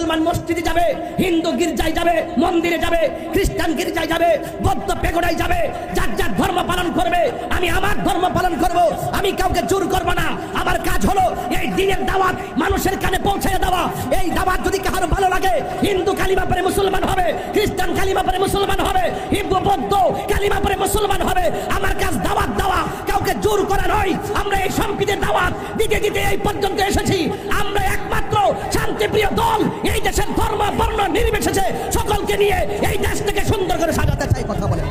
মুসলমান মসজিদে যাবে, হিন্দু গির্জায় যাবে, মন্দিরে যাবে, খ্রিস্টান গির্জায় যাবে, বৌদ্ধ পেগোডায় যাবে, যার যার ধর্ম পালন করবে। আমি আমার ধর্ম পালন করব, আমি কাউকে জোর করব না। আমার কাজ হলো এই দ্বীনের দাওয়াত মানুষের কানে পৌঁছে দেওয়া। এই দাওয়াত যদি কারো ভালো লাগে, হিন্দু কালিমা পড়ে মুসলমান হবে, খ্রিস্টান কালিমা পড়ে মুসলমান হবে, হিন্দু বৌদ্ধ কালিমা পড়ে মুসলমান হবে। আমার কাজ দাওয়াত দেওয়া, কাউকে জোর করা নয়। আমরা এই সম্প্রীতির দাওয়াত দিতে দিতে এই পর্যন্ত এসেছি। আমরা একমাত্র শান্তিপ্রিয় দল, এই দেশের ধর্ম বর্ণ নির্বিশেষে সকলকে নিয়ে এই দেশটাকে সুন্দর করে সাজাতে চাই। কথা বলে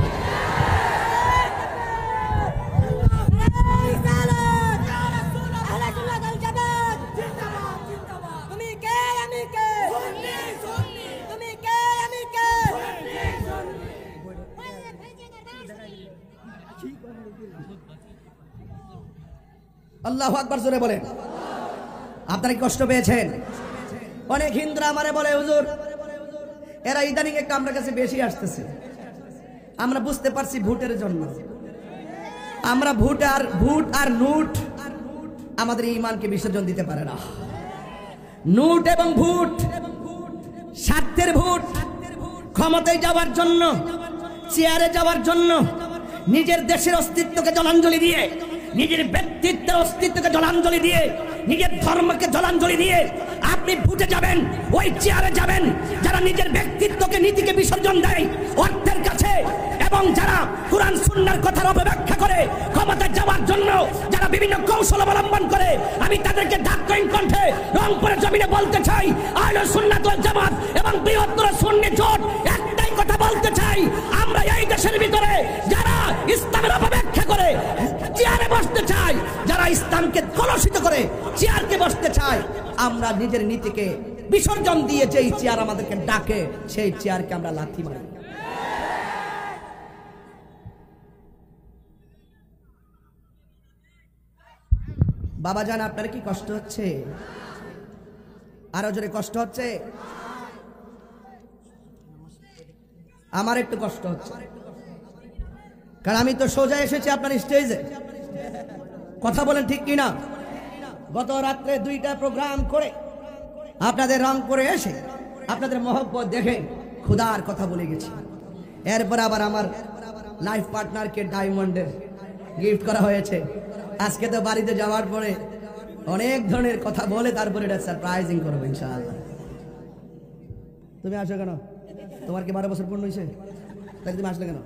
আল্লাহু আকবার জোরে বলেন। আপনারা কি কষ্ট পেয়েছেন? অনেক হিন্দুরা আমারে বলে, হুজুর এরা ইদানিং একটু আমার কাছে বেশি আসতেছে। আমরা বুঝতে পারছি ভোটের জন্য। আমরা ভোট আর নোট আমাদের ইমানকে বিসর্জন দিতে পারে না। নোট এবং ভোট স্বার্থের ভোট, ক্ষমতায় যাওয়ার জন্য, চেয়ারে যাওয়ার জন্য, নিজের দেশের অস্তিত্বকে জলাঞ্জলি দিয়ে, নিজের ব্যক্তিত্বের অস্তিত্বকে জলাঞ্জলি দিয়ে, নিজের ধর্মকে জলাঞ্জলি দিয়ে আপনি ভোটে যাবেন, ওই চেয়ারে যাবেন যারা নিজের ব্যক্তিত্বকে নীতিকে বিসর্জন দেয় অর্থের কাছে, এবং যারা কুরআন সুন্নাহর কথার অপব্যাখ্যা করে ক্ষমতা যাওয়ার জন্য যারা বিভিন্ন কৌশল অবলম্বন করে। আমি তাদেরকে ধাক্কাহীন কণ্ঠে রংপুরের জমিনে বলতে চাই, আহলে সুন্নাত ওয়াল জামাত এবং বৃহত্তর সুন্নি জোট একটাই কথা বলতে চাই, আমরা এই দেশের ভিতরে যারা ইসলামের অপব্যাখ্যা করে চেয়ারে বসতে চাই, যারা ইসলামকে কলুষিত করে চেয়ারকে বসতে চায়, আমরা নিজের নীতিকে বিসর্জন দিয়ে যেই চেয়ার আমাদেরকে ডাকে সেই চেয়ারকে আমরা লাথি মারি। বাবা জান, আপনার কি কষ্ট হচ্ছে? আরো জোরে কষ্ট হচ্ছে? আমার একটু কষ্ট হচ্ছে, কারণ আমি তো সোজা এসেছি আপনার স্টেজে। কথা বলেন ঠিক কিনা? গত রাত্রে 2টা প্রোগ্রাম করে আপনাদের রংপুরে এসে আপনাদের মহব্বত দেখে খুদার কথা বলে গেছি। এরপর আবার আমার লাইফ পার্টনারকে ডায়মন্ডের গিফট করা হয়েছে। আজকে তো বাড়িতে যাওয়ার পরে অনেক ধরনের কথা বলে তারপরে এটা সারপ্রাইজিং করবো ইনশাআল্লাহ। তুমি আসো কেন? তোমার কি 12 বছর পূর্ণ হয়েছে? তাই তুমি আসলে কেন?